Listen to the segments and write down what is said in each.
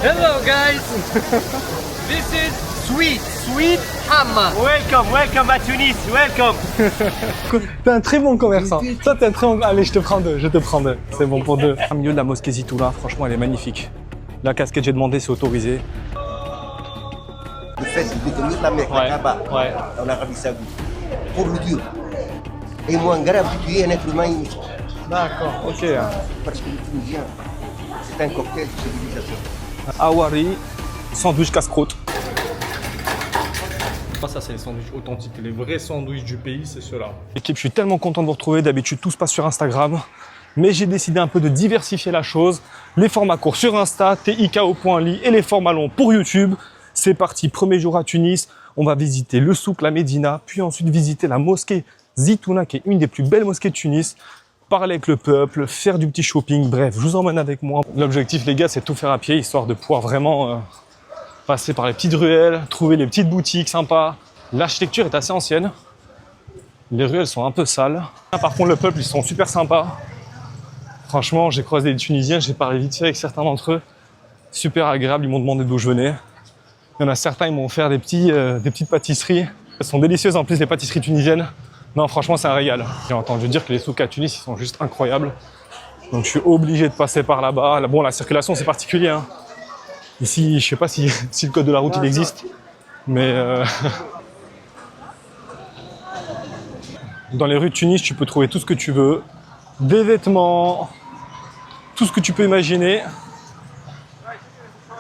Hello guys. This is Sweet Ham. Welcome à Tunis. Welcome. T'es un très bon commerçant. Toi, t'es un très bon... Allez, je te prends deux. C'est bon pour deux. Au milieu de la mosquée Zitouna, franchement, elle est magnifique. La casquette, j'ai demandé, c'est autorisé. Le fait de détenir la Mecque, la Kaaba, en Arabie Saoudite, pour le Dieu, est moins grave que tuer un être humain innocent. D'accord, ok. Parce que le Tunisien, c'est un cocktail de civilisation. Awari, sandwich casse-croûte. Ça, c'est les sandwichs authentiques. Les vrais sandwichs du pays, c'est ceux-là. Équipe, je suis tellement content de vous retrouver. D'habitude, tout se passe sur Instagram. Mais j'ai décidé un peu de diversifier la chose. Les formats courts sur Insta, TIKO.ly et les formats longs pour YouTube. C'est parti, premier jour à Tunis. On va visiter le souk, la Médina, puis ensuite visiter la mosquée Zitouna, qui est une des plus belles mosquées de Tunis. Parler avec le peuple, faire du petit shopping, bref, je vous emmène avec moi. L'objectif, les gars, c'est de tout faire à pied, histoire de pouvoir vraiment passer par les petites ruelles, trouver les petites boutiques sympas. L'architecture est assez ancienne. Les ruelles sont un peu sales. Par contre, le peuple, ils sont super sympas. Franchement, j'ai croisé des Tunisiens, j'ai parlé vite fait avec certains d'entre eux. Super agréable, ils m'ont demandé d'où je venais. Il y en a certains, ils m'ont offert des petites pâtisseries. Elles sont délicieuses en plus, les pâtisseries tunisiennes. Non, franchement, c'est un régal. J'ai entendu dire que les souks à Tunis, ils sont juste incroyables. Donc, je suis obligé de passer par là-bas. Bon, la circulation, c'est particulier, hein. Ici, je sais pas si le code de la route, il existe. Mais dans les rues de Tunis, tu peux trouver tout ce que tu veux. Des vêtements, tout ce que tu peux imaginer.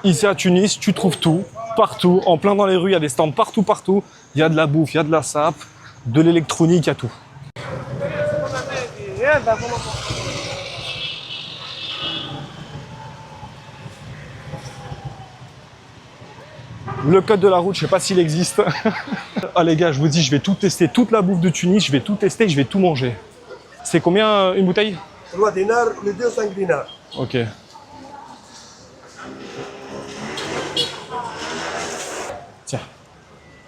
Ici à Tunis, tu trouves tout, partout, en plein dans les rues, il y a des stands partout. Il y a de la bouffe, il y a de la sape, de l'électronique, il y a tout. Le code de la route, je sais pas s'il existe. Ah les gars, je vous dis, je vais tout tester, toute la bouffe de Tunis, je vais tout tester, je vais tout manger. C'est combien une bouteille? 3 dinars, les deux 5 dinars. Ok. Tiens.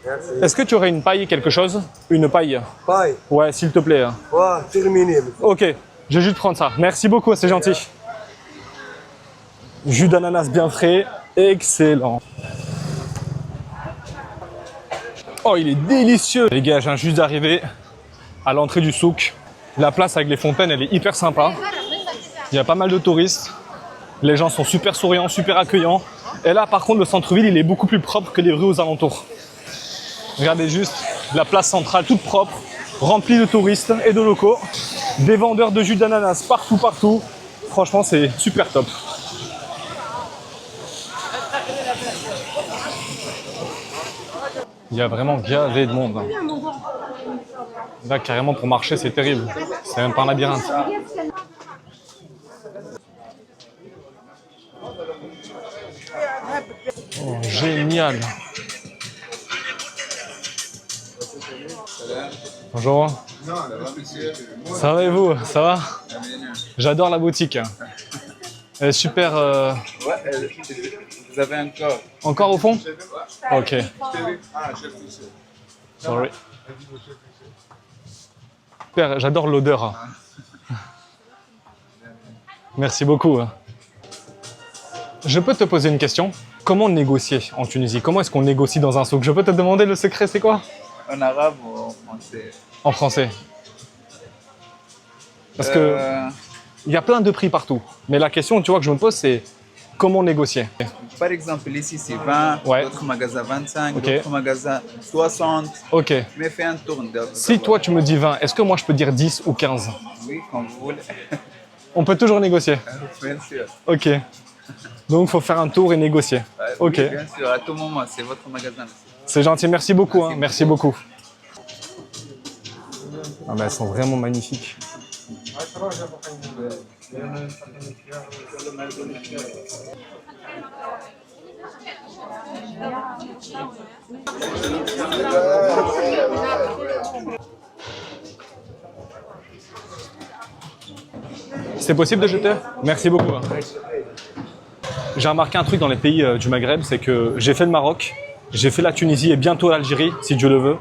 Merci. Est-ce que tu aurais une paille, quelque chose? Une paille? Paille. Ouais, s'il te plaît. Ouais, terminé. Ok, je vais juste prendre ça. Merci beaucoup, c'est gentil. Jus d'ananas bien frais, excellent. Oh, il est délicieux. Les gars, je viens juste d'arriver à l'entrée du souk. La place avec les fontaines, elle est hyper sympa. Il y a pas mal de touristes. Les gens sont super souriants, super accueillants. Et là, par contre, le centre-ville, il est beaucoup plus propre que les rues aux alentours. Regardez juste la place centrale toute propre, remplie de touristes et de locaux. Des vendeurs de jus d'ananas partout. Franchement, c'est super top. Il y a vraiment gavé de monde. Là, carrément, pour marcher, c'est terrible. C'est même pas un labyrinthe. Oh, génial. Bonjour. Ça va et vous? Ça va? J'adore la boutique. Elle est super... Ouais, vous avez encore. Encore au fond? Ok. Sorry. Super, j'adore l'odeur. Merci beaucoup. Je peux te poser une question? Comment négocier en Tunisie? Comment est-ce qu'on négocie dans un souk? Je peux te demander le secret, c'est quoi? En arabe ou en français? En français. Parce que il y a plein de prix partout. Mais la question, tu vois, que je me pose, c'est comment négocier? Par exemple, ici c'est 20, Ouais. d'autres magasins 25, Ok. d'autres magasins 60. Ok. Mais fais un tour. Si toi tu me dis 20, est-ce que moi je peux dire 10 ou 15? Oui, comme vous voulez. On peut toujours négocier. Bien sûr. Ok. Donc il faut faire un tour et négocier. Ok. Oui, bien sûr, à tout moment, c'est votre magasin. C'est gentil, merci beaucoup. Hein. Merci beaucoup. Ah bah, elles sont vraiment magnifiques. C'est possible de jeter? Merci beaucoup. Hein. J'ai remarqué un truc dans les pays du Maghreb, c'est que j'ai fait le Maroc, j'ai fait la Tunisie et bientôt l'Algérie, si Dieu le veut.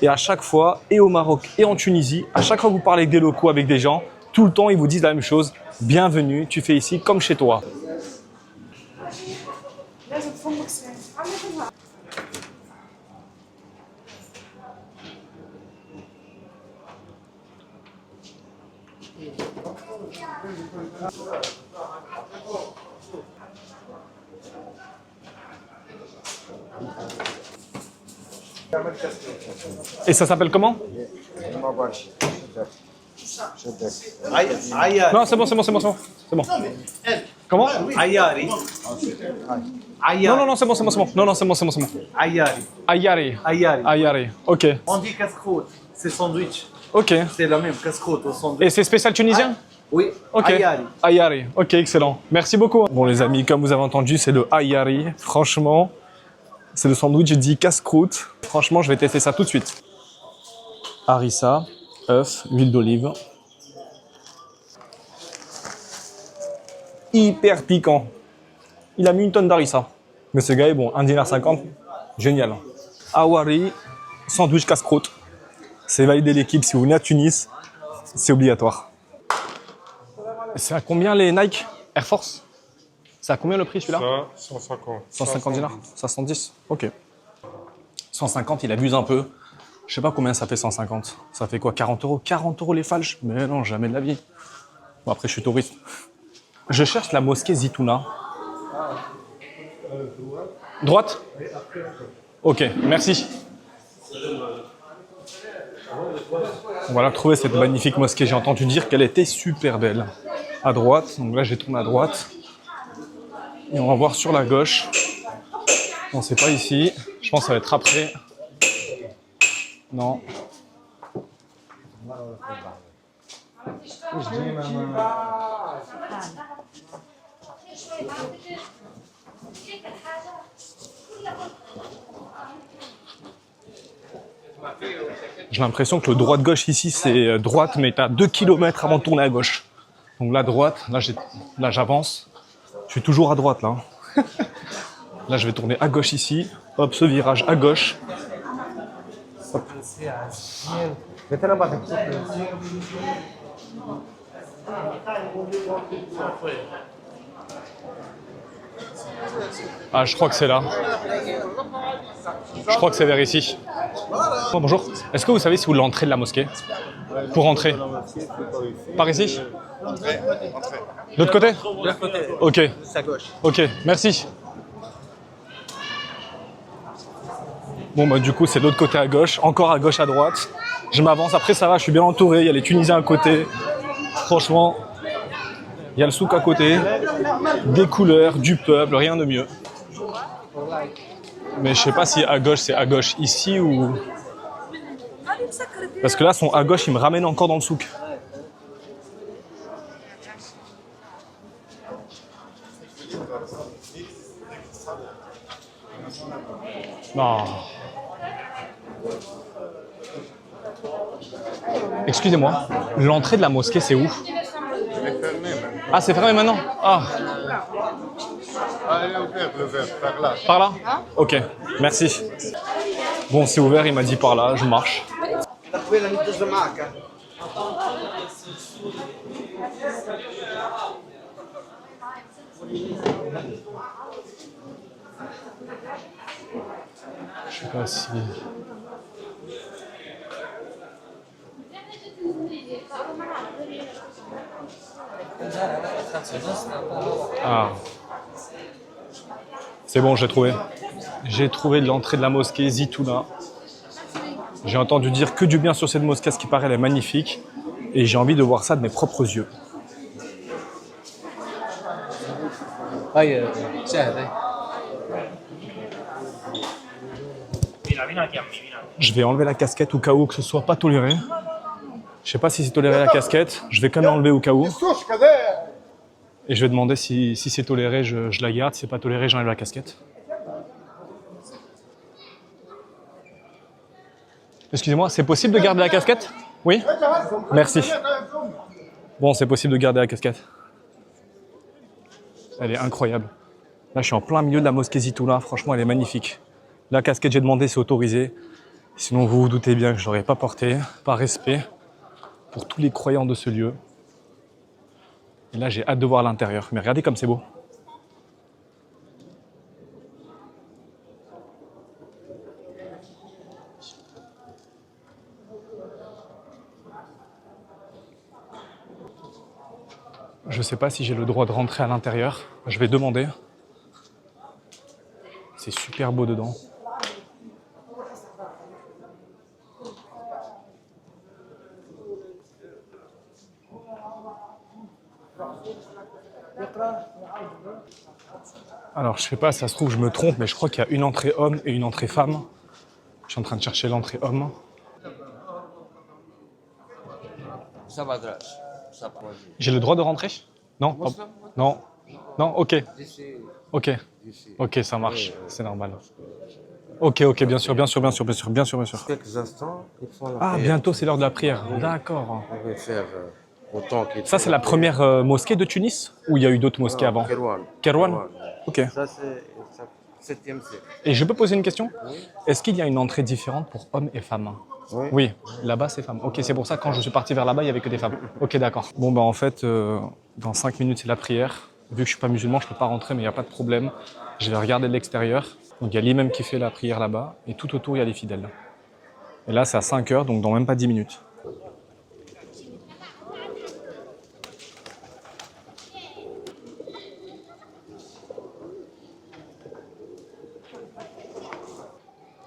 Et à chaque fois, et au Maroc et en Tunisie, à chaque fois que vous parlez avec des locaux, avec des gens, tout le temps, ils vous disent la même chose. Bienvenue, tu fais ici comme chez toi. لازم تفهمك سنة عم Et ça s'appelle comment? Ayari. Non, c'est bon, c'est bon, c'est bon, c'est bon. C'est bon. Comment? Ayari. Non, non, non, c'est bon, c'est bon, c'est bon. Non, non, c'est bon, c'est bon, c'est bon. Ayari. Ayari. Ayari. Ayari. Ok. On dit casse-croûte. C'est sandwich. Ok. C'est la même casse-croûte au sandwich. Et c'est spécial tunisien? Oui. Ok. Ayari. Ayari. Ok, excellent. Merci beaucoup. Bon, les amis, comme vous avez entendu, c'est le Ayari. Franchement, c'est le sandwich dit casse-croûte. Franchement, je vais tester ça tout de suite. Harissa, œuf, huile d'olive. Hyper piquant. Il a mis une tonne d'harissa. Mais ce gars est bon. 1,50 $. Génial. Awari, sandwich casse-croûte. C'est validé l'équipe. Si vous venez à Tunis, c'est obligatoire. C'est à combien les Nike Air Force? C'est à combien le prix celui-là? Ça, 150. 150 dinars? 110? Ok. 150, il abuse un peu. Je sais pas combien ça fait 150. Ça fait quoi, 40 €? 40 € les falches? Mais non, jamais de la vie. Bon, après, je suis touriste. Je cherche la mosquée Zitouna. Droite? Ok, merci. On va la retrouver, cette magnifique mosquée. J'ai entendu dire qu'elle était super belle. À droite, donc là, j'ai tourné à droite. Et on va voir sur la gauche. Non, c'est pas ici. Je pense que ça va être après. Non. J'ai l'impression que le droite-gauche ici, c'est droite, mais t'as 2 km avant de tourner à gauche. Donc là, droite, là j'avance. Je suis toujours à droite, là. Là, je vais tourner à gauche ici. Hop, ce virage à gauche. Hop. Ah, je crois que c'est là. Je crois que c'est vers ici. Oh, bonjour. Est-ce que vous savez si vous l'entrée de la mosquée? Pour entrer? Par ici? De l'autre côté? De l'autre côté. Ok. À gauche. Ok, merci. Bon, bah, du coup, c'est de l'autre côté à gauche, encore à gauche, à droite. Je m'avance, après ça va, je suis bien entouré, il y a les Tunisiens à côté. Franchement, il y a le souk à côté, des couleurs, du peuple, rien de mieux. Mais je sais pas si à gauche, c'est à gauche ici ou... Parce que là, son à gauche, il me ramène encore dans le souk. Non. Excusez-moi, l'entrée de la mosquée, c'est où? Ah, c'est fermé maintenant? Ah. Par là. Par là? Ok, merci. Bon, c'est ouvert, il m'a dit par là, je marche. Je sais pas si... Ah. C'est bon, j'ai trouvé. J'ai trouvé l'entrée de la mosquée Zitouna. J'ai entendu dire que du bien sur cette mosquée, ce qui paraît, elle est magnifique. Et j'ai envie de voir ça de mes propres yeux. Je vais enlever la casquette au cas où que ce soit pas toléré. Je sais pas si c'est toléré la casquette. Je vais quand même l'enlever au cas où. Et je vais demander si c'est toléré, je la garde. Si c'est pas toléré, j'enlève la casquette. Excusez-moi, c'est possible de garder la casquette? Oui? Merci. Bon, c'est possible de garder la casquette. Elle est incroyable. Là, je suis en plein milieu de la mosquée Zitouna. Franchement, elle est magnifique. La casquette, j'ai demandé, c'est autorisé. Sinon, vous vous doutez bien que je ne l'aurais pas portée, par respect pour tous les croyants de ce lieu. Et là, j'ai hâte de voir l'intérieur. Mais regardez comme c'est beau. Je sais pas si j'ai le droit de rentrer à l'intérieur. Je vais demander. C'est super beau dedans. Alors, je sais pas, ça se trouve, je me trompe, mais je crois qu'il y a une entrée homme et une entrée femme. Je suis en train de chercher l'entrée homme. J'ai le droit de rentrer? Non? Non? Non? Ok. Ok. Ok, ça marche. C'est normal. Ok, ok, bien sûr, bien sûr, bien sûr, bien sûr, bien sûr, bien sûr. Quelques instants, ils font la Ah, prière. bientôt, c'est l'heure de la prière. D'accord. On va faire autant qu'il Ça, c'est la première mosquée de Tunis? Ou il y a eu d'autres mosquées avant? Kerouan. Kerouan? Ok. Ça, c'est le 7e siècle. Et je peux poser une question? Est-ce qu'il y a une entrée différente pour hommes et femmes? Oui. Oui, là-bas c'est femmes. Ok, c'est pour ça que quand je suis parti vers là-bas, il n'y avait que des femmes. Ok, d'accord. Bon, bah en fait, dans 5 minutes, c'est la prière. Vu que je ne suis pas musulman, je ne peux pas rentrer, mais il n'y a pas de problème. Je vais regarder de l'extérieur. Donc il y a l'imam qui fait la prière là-bas, et tout autour, il y a les fidèles. Et là, c'est à 5 heures, donc dans même pas 10 minutes.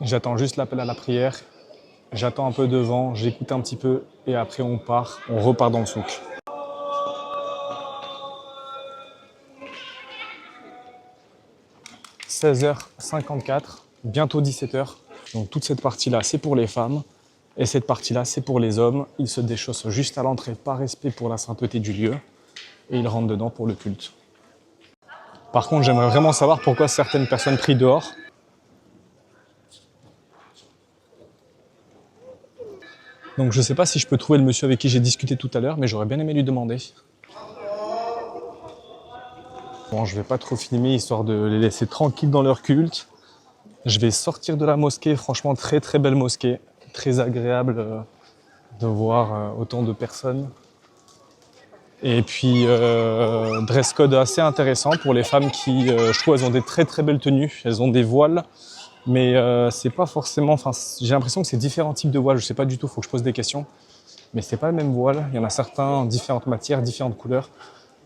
J'attends juste l'appel à la prière. J'attends un peu devant, j'écoute un petit peu et après on repart dans le souk. « 16h54, bientôt 17h. Donc toute cette partie-là, c'est pour les femmes et cette partie-là, c'est pour les hommes. Ils se déchaussent juste à l'entrée par respect pour la sainteté du lieu et ils rentrent dedans pour le culte. Par contre, j'aimerais vraiment savoir pourquoi certaines personnes prient dehors. Donc je ne sais pas si je peux trouver le monsieur avec qui j'ai discuté tout à l'heure, mais j'aurais bien aimé lui demander. Bon, je ne vais pas trop filmer, histoire de les laisser tranquilles dans leur culte. Je vais sortir de la mosquée, franchement très très belle mosquée. Très agréable de voir autant de personnes. Et puis dress code assez intéressant pour les femmes qui, je trouve, elles ont des très très belles tenues. Elles ont des voiles. Mais c'est pas forcément, enfin j'ai l'impression que c'est différents types de voiles, je sais pas du tout, faut que je pose des questions. Mais c'est pas le même voile, il y en a certains en différentes matières, différentes couleurs.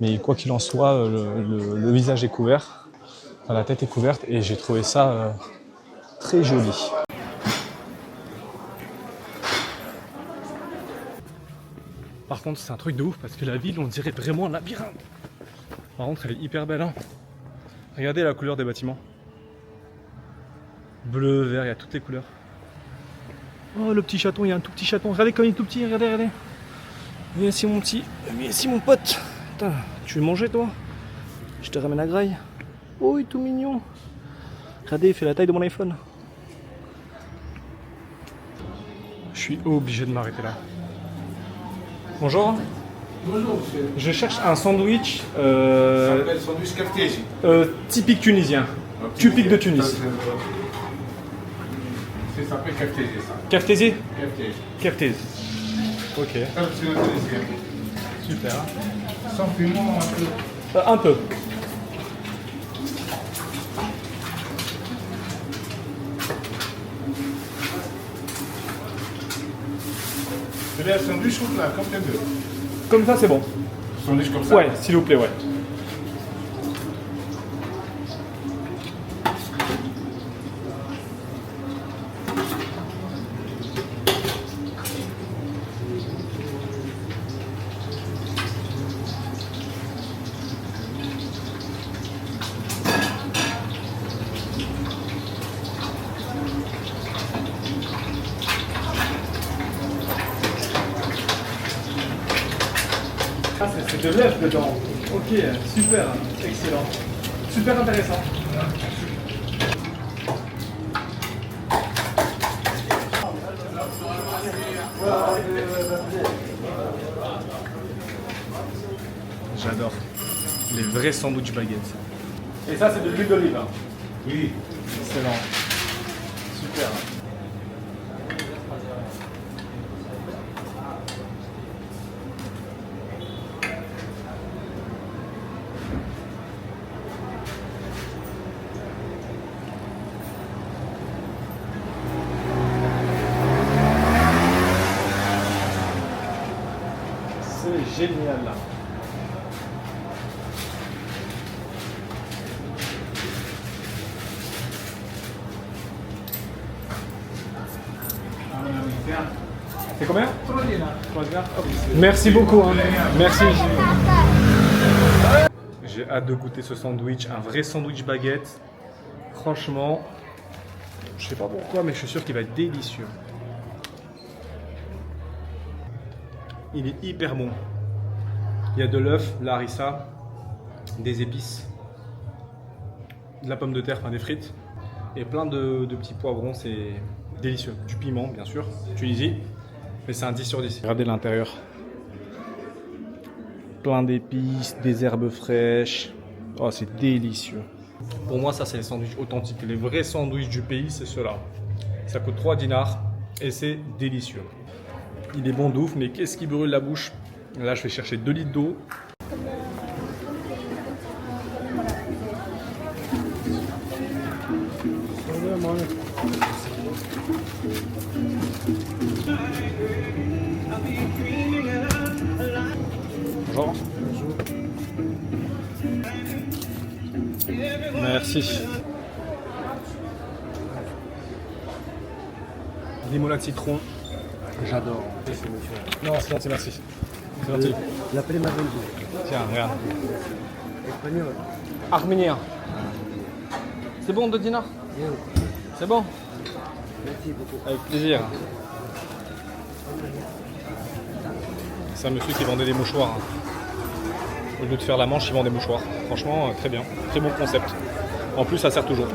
Mais quoi qu'il en soit, le visage est couvert, enfin, la tête est couverte et j'ai trouvé ça très joli. Par contre c'est un truc de ouf parce que la ville on dirait vraiment un labyrinthe. Par contre elle est hyper belle hein. Regardez la couleur des bâtiments. Bleu, vert, il y a toutes les couleurs. Oh le petit chaton, il y a un tout petit chaton. Regardez comme il est tout petit, regardez, regardez. Viens ici mon petit, viens ici mon pote. Putain, tu veux manger toi? Je te ramène la graille. Oh il est tout mignon. Regardez, il fait la taille de mon iPhone. Je suis obligé de m'arrêter là. Bonjour. Bonjour monsieur. Je cherche un sandwich Ça s'appelle sandwich Kaftési. typique tunisien. Typique de Tunis. Ça s'appelle Kaftési ça. Kaftési? Kaftési. Kaftési. Ok. Ça c'est un tunisien. Super. Sans piment un peu. Un peu. Je vais un sandwich ou là, comme tu veux. Comme ça c'est bon. Sandwich comme ça. Ouais, s'il vous plaît, ouais. Ah, c'est de l'œuf dedans. Ok, super, excellent. Super intéressant. J'adore. Les vrais sandwichs baguettes. Et ça, c'est de l'huile d'olive. Hein. Oui. Excellent. Super. C'est génial là. C'est combien? 3 dinars. Merci beaucoup. Hein. Merci. J'ai hâte de goûter ce sandwich, un vrai sandwich baguette. Franchement, je sais pas pourquoi, mais je suis sûr qu'il va être délicieux. Il est hyper bon. Il y a de l'œuf, de la harissa, des épices, de la pomme de terre, enfin des frites, et plein de petits poivrons, c'est délicieux. Du piment, bien sûr, Tunisie, mais c'est un 10 sur 10. Regardez l'intérieur. Plein d'épices, des herbes fraîches. Oh, c'est délicieux. Pour moi, ça, c'est les sandwichs authentiques. Les vrais sandwichs du pays, c'est ceux-là. Ça coûte 3 dinars et c'est délicieux. Il est bon de ouf, mais qu'est-ce qui brûle la bouche? Là, je vais chercher 2 litres d'eau. Bonjour. Merci. Limonade citron. J'adore. Non, c'est gentil, merci. C'est gentil. La prima vendue. Tiens, regarde. Espagnol. Arménien. C'est bon, 2 dinars? C'est bon? Merci beaucoup. Avec plaisir. C'est un monsieur qui vendait des mouchoirs. Au lieu de faire la manche, il vend des mouchoirs. Franchement, très bien. Très bon concept. En plus, ça sert toujours.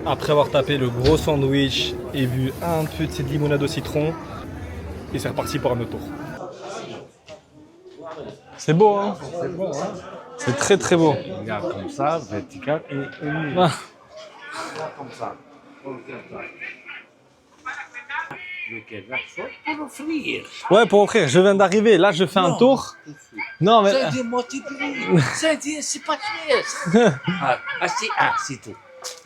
Après avoir tapé le gros sandwich et bu un peu de cette limonade au citron, et c'est reparti pour un autre tour. C'est beau, hein? C'est bon, hein? C'est très très beau. Regarde, comme ça, vertical et Ah. comme ça. Lequel va pour offrir. Ouais, pour offrir. Je viens d'arriver. Là, je fais un tour. Non, mais. C'est des motifs. C'est pas cher. C'est tout.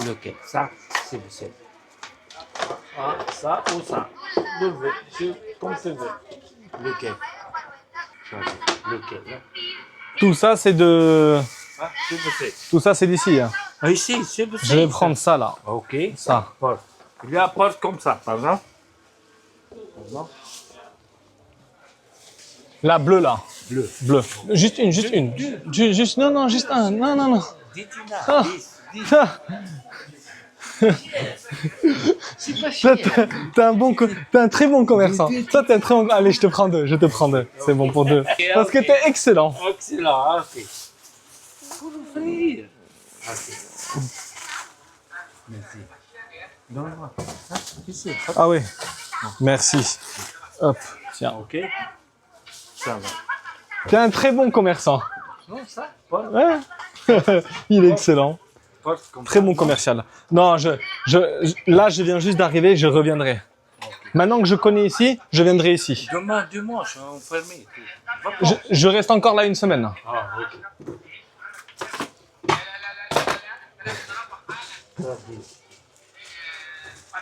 Lequel? Ça, c'est le seul. Ah, ça ou ça? Comme c'est vrai. Lequel? Lequel? Tout ça, c'est de. Ah, c'est le seul. Tout ça, c'est d'ici. Hein. Ah, ici, c'est le seul. Je vais prendre ça là. Ok. Ça. Porte. Il y a porte comme ça, par exemple. La bleue là. Bleu. Bleu. Juste une, juste une. Juste, non, non, juste un. Non, non, non. 10 dinars. Ah. 10. Ah. C'est pas Là, cher. t'es un très bon commerçant. Toi, t'es un très bon. Allez, je te prends 2. Je te prends 2. C'est bon pour 2. Parce que t'es excellent. Excellent, ok. Pour offrir. Ok. Merci. Donne-moi. Ah, ici. Hop. Ah oui. Merci. Hop. Tiens. Ok. Ça va. T'es un très bon commerçant. Non, ça, pas. Ouais. Il est excellent. Porte comme Très ça. bon commercial. Non, là, je viens juste d'arriver, je reviendrai. Maintenant que je connais ici, je viendrai ici. Demain, dimanche, on ferme tout. Je reste encore là une semaine. Ah, ok.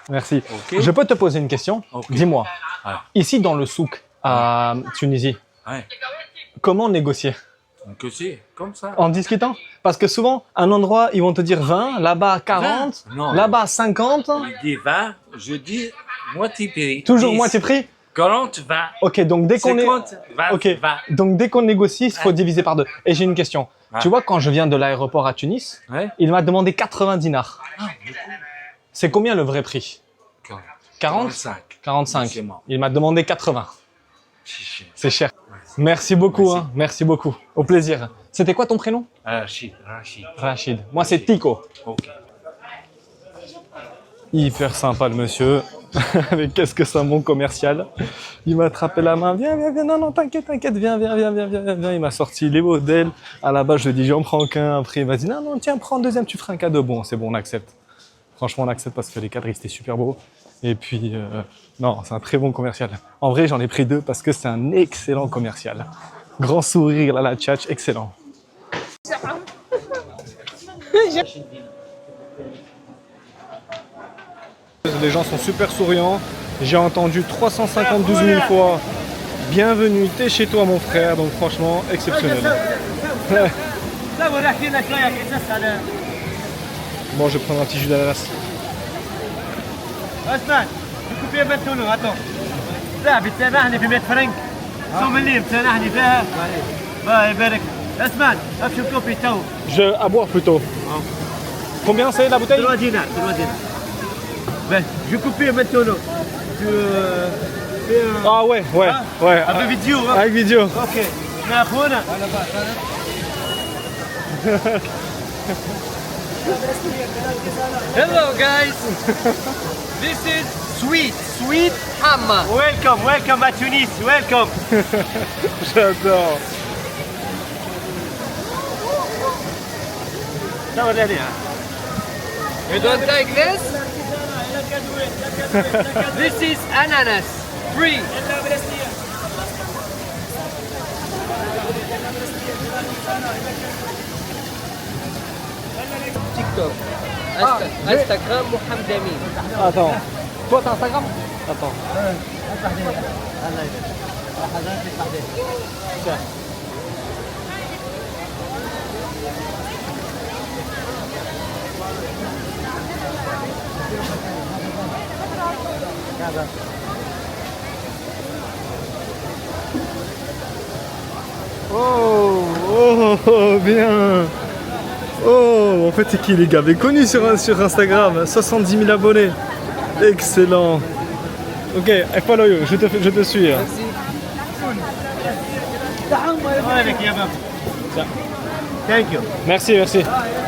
Merci. Ok. Je peux te poser une question? Ok. Dis-moi, Ouais. ici dans le souk à Tunisie, Ouais. comment négocier? Donc c'est comme ça. En discutant? Parce que souvent, un endroit, ils vont te dire 20, là-bas 40, 20? Non. là-bas 50. Il dit 20, je dis moitié prix. Toujours 10, moitié prix? 40, 20. Ok, donc dès qu'on est... 50, 20, Ok, 20. donc dès qu'on négocie, il faut diviser par 2. Et j'ai une question. Ouais. Tu vois, quand je viens de l'aéroport à Tunis, Ouais. il m'a demandé 80 dinars. Ah, du coup, C'est combien le vrai prix? 40? 45. 45. C'est bon. Il m'a demandé 80. C'est cher. C'est cher. Merci beaucoup, hein. Merci beaucoup. Au plaisir. C'était quoi ton prénom? Rachid. Rachid. Moi, c'est Tico. Ok. Hyper sympa le monsieur. Mais qu'est-ce que c'est un bon commercial. Il m'a attrapé la main. Viens, viens, viens. Non, non, t'inquiète, t'inquiète. Viens, viens, viens, viens, viens, viens. Il m'a sorti les modèles. À la base, je lui ai dit, j'en prends qu'un. Après, il m'a dit, non, non, tiens, prends un deuxième, tu feras un cadeau. Bon, c'est bon, on accepte. Franchement, on accepte parce que les cadres, ils étaient super beaux. Et puis, non, c'est un très bon commercial. En vrai, j'en ai pris 2 parce que c'est un excellent commercial. Grand sourire, là, la tchatch, excellent. Les gens sont super souriants. J'ai entendu 352 000 fois bienvenue, t'es chez toi mon frère. Donc franchement, exceptionnel. Ouais. Bon, je vais prendre un petit jus d'ananas. Osman, tu coupes maintenant, attends. لا بتسامحني في 100 فرنك صوم اللي بتسامحني فيها الله يبارك اسمع ابشر كوبي تو À boire plutôt. Combien c'est la bouteille 3 dinars 3 dinars ben je coupe maintenant tu fais un Ah ouais, ouais, ouais. avec vidéo hein? Avec vidéo. ok ناخذنا Hello guys, this is Sweet Hamma. Welcome à Tunis, welcome. J'adore. You don't like this? This is ananas, free. TikTok, Instagram Mohamed Amin. Attends. Toi, t'as Instagram Attends. Oh, bien. Oh, en fait, c'est qui les gars? Mais connu sur Instagram, 70 000 abonnés. Excellent. Ok, I follow you, je te suis. Thank you. Merci.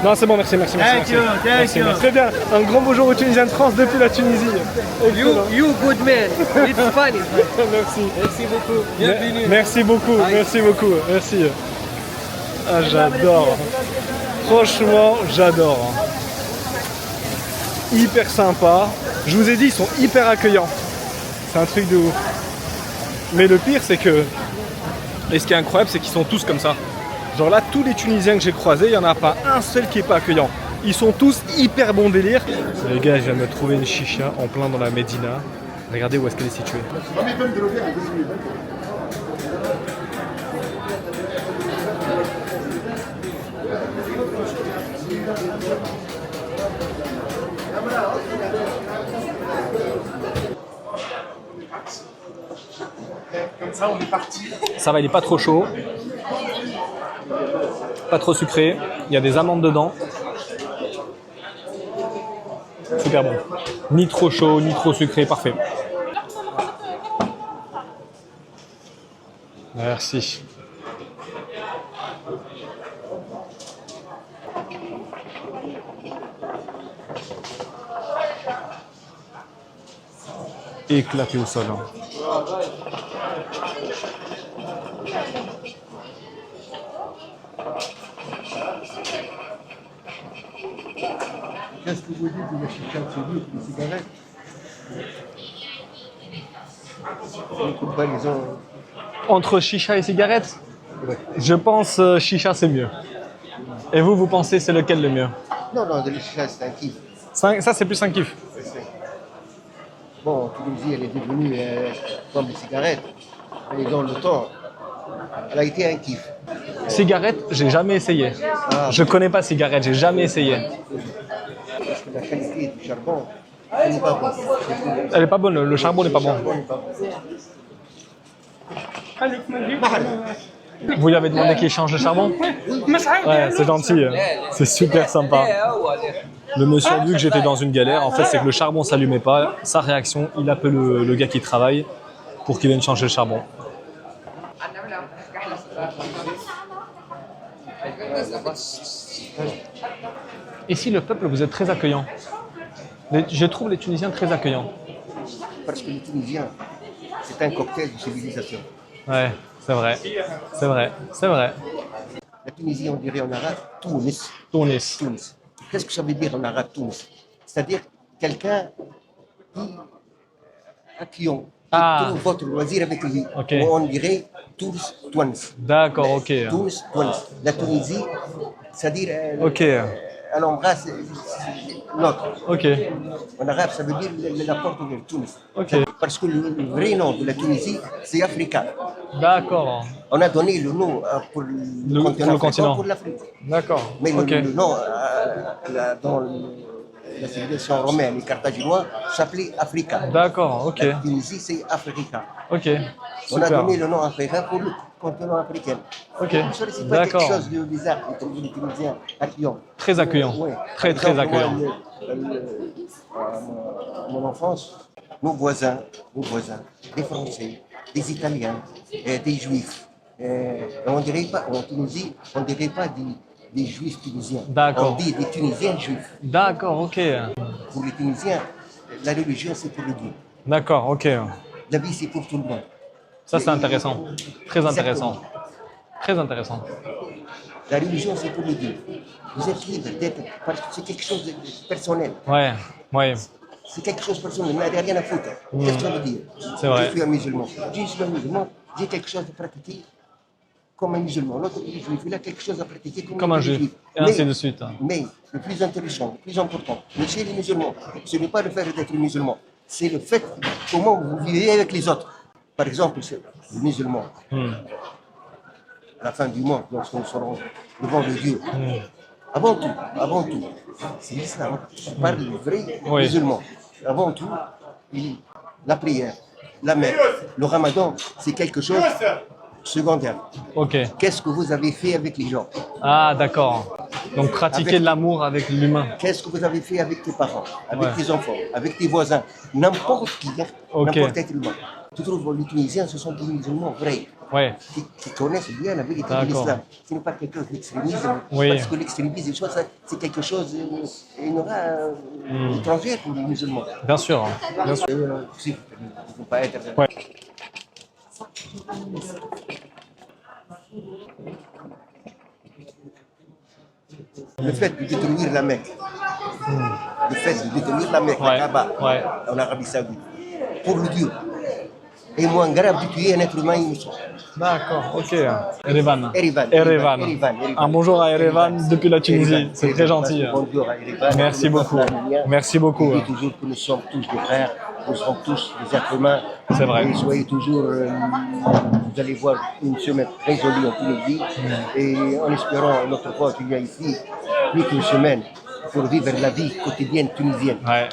Non, c'est bon, merci. Thank you. Très bien. Un grand bonjour aux Tunisiens de France depuis la Tunisie. Excellent. You good man. It's funny. Merci. Merci beaucoup. Bienvenue. Merci beaucoup. Merci. Ah, j'adore. Franchement, j'adore. Hyper sympa. Je vous ai dit, ils sont hyper accueillants. C'est un truc de ouf. Mais le pire, c'est que... Et ce qui est incroyable, c'est qu'ils sont tous comme ça. Genre là, tous les Tunisiens que j'ai croisés, il n'y en a pas un seul qui est pas accueillant. Ils sont tous hyper bon délire. Les gars, je viens de me trouver une chicha en plein dans la Médina. Regardez où est-ce qu'elle est située. Comme ça, on est parti. Ça va, il est pas trop chaud. Pas trop sucré. Il y a des amandes dedans. Super bon. Ni trop chaud, ni trop sucré. Parfait. Merci. Éclaté au sol. Qu'est-ce que vous dites de la chicha de celui de cigarette? Une comparaison. Entre chicha et cigarette, Ouais. je pense chicha c'est mieux. Et vous pensez c'est lequel le mieux? Non, de la chicha, c'est un kiff. Ça c'est plus un kiff. Bon, en Tunisie, elle est devenue comme les cigarettes. Et dans le temps, elle a été un kiff. Cigarette, j'ai jamais essayé. Ah. Je connais pas cigarette, j'ai jamais essayé. Parce que la qualité du charbon, elle n'est pas bonne. Elle est pas bonne, le charbon n'est pas bon. Le charbon n'est pas bon. Vous lui avez demandé qu'il change de charbon? Ouais, c'est gentil, c'est super sympa. Le monsieur a vu que j'étais dans une galère, en fait c'est que le charbon s'allumait pas. Sa réaction, il appelle le gars qui travaille pour qu'il vienne changer le charbon. Ici, le peuple, vous êtes très accueillant. Je trouve les Tunisiens très accueillants. Parce que les Tunisiens, c'est un cocktail de civilisation. Ouais, c'est vrai. La Tunisie, on dirait en arabe, Tunis. Tunis. Tunis. Qu'est-ce que ça veut dire en arabe, Tunis? C'est-à-dire quelqu'un qui trouve votre loisir avec lui. Ok. On dirait Tunis, Tunis. D'accord, ok. Tunis, Tunis. La Tunisie, c'est-à-dire Ok, elle embrasse l'autre. ok, En arabe, ça veut dire la porte de Tunis. ok. Parce que le vrai nom de la Tunisie, c'est Africa. D'accord, On a donné le nom pour le continent, continent. pour l'Afrique. d'accord, Mais ok. le nom dans la civilisation romaine et carthaginoise s'appelait Africa. D'accord, ok. La Tunisie, c'est Africa. Ok, On a super. donné le nom africain pour le continent africain. Ok, C'est pas quelque d'accord. chose de bizarre, les Tunisiens accueillants. Très accueillant. Ouais. Très, Par très exemple, moi, accueillant. à mon enfance, nos voisins, des Français, des Italiens, des Juifs. On dirait pas, en Tunisie, on ne dirait pas des Juifs tunisiens. D'accord. On dit des Tunisiens juifs. D'accord, ok. Pour les Tunisiens, la religion, c'est pour le Dieu. D'accord, ok. La vie, c'est pour tout le monde. Ça, c'est intéressant. Très intéressant. Exactement. Très intéressant. La religion, c'est pour le Dieu. Vous êtes libre d'être, parce que c'est quelque chose de personnel. Ouais, ouais. C'est quelque chose de personnel, vous n'avez rien à foutre. Qu'est-ce que ça veut dire? C'est vrai. Je suis un musulman. Je suis un musulman, j'ai quelque chose à pratiquer comme un musulman. L'autre juif, il a quelque chose à pratiquer comme un juif. Et ainsi de suite. Mais le plus intéressant, le plus important, chez les musulmans, ce n'est pas le fait d'être musulman, c'est le fait comment vous vivez avec les autres. Par exemple, les musulmans, à la fin du monde, lorsque nous serons devant le Dieu, avant tout, c'est l'islam. Je parle du vrai musulman. Avant tout, la prière, la messe, le ramadan, c'est quelque chose de secondaire. Ok. Qu'est-ce que vous avez fait avec les gens? Ah, d'accord. Donc, pratiquer de l'amour avec l'humain. Qu'est-ce que vous avez fait avec tes parents, avec Ouais. tes enfants, avec tes voisins, n'importe qui, Ok. n'importe être humain. Tu trouves les Tunisiens, ce sont des musulmans vrais, Ouais. qui connaissent bien la vérité de D'accord. l'islam. Ce n'est pas quelque chose d'extrémisme, Oui. parce que l'extrémisme, c'est quelque chose étranger pour les musulmans. Bien sûr. Bien sûr. Il ne faut pas être... Ouais. Le fait de détruire la Mecque, le fait de détruire la Mecque, Ouais. la Kaaba, Ouais. en Arabie Saoudite, pour le Dieu, est moins grave de tuer un être humain innocent. D'accord, ok. Erevan. Erevan. Un bonjour à Erevan depuis la Tunisie. Erevan. C'est très gentil. Bonjour à Erevan. Merci beaucoup. Merci beaucoup. Je dis toujours que nous sommes tous des frères, nous sommes tous des êtres humains. C'est vrai. Et soyez toujours, vous allez voir une semaine très jolie en Tunisie. Et en espérant notre fois qu'il y a ici plus qu'une semaine pour vivre la vie quotidienne tunisienne. Ouais.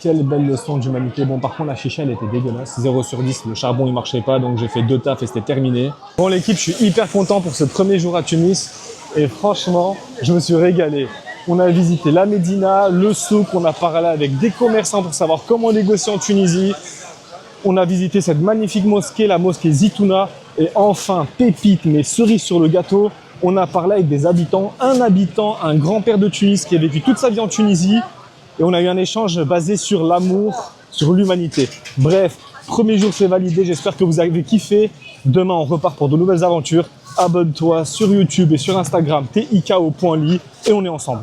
Quelle belle leçon d'humanité. Bon, par contre, la chicha, elle était dégueulasse. 0 sur 10. Le charbon, il marchait pas, donc j'ai fait 2 tafs et c'était terminé. Bon, l'équipe, je suis hyper content pour ce premier jour à Tunis. Et franchement, je me suis régalé. On a visité la Médina, le souk, on a parlé avec des commerçants pour savoir comment négocier en Tunisie. On a visité cette magnifique mosquée, la mosquée Zitouna. Et enfin, pépite, mais cerise sur le gâteau, on a parlé avec des habitants. Un habitant, un grand-père de Tunis qui a vécu toute sa vie en Tunisie. Et on a eu un échange basé sur l'amour, sur l'humanité. Bref, premier jour c'est validé, j'espère que vous avez kiffé. Demain on repart pour de nouvelles aventures. Abonne-toi sur YouTube et sur Instagram, TIKO.ly et on est ensemble.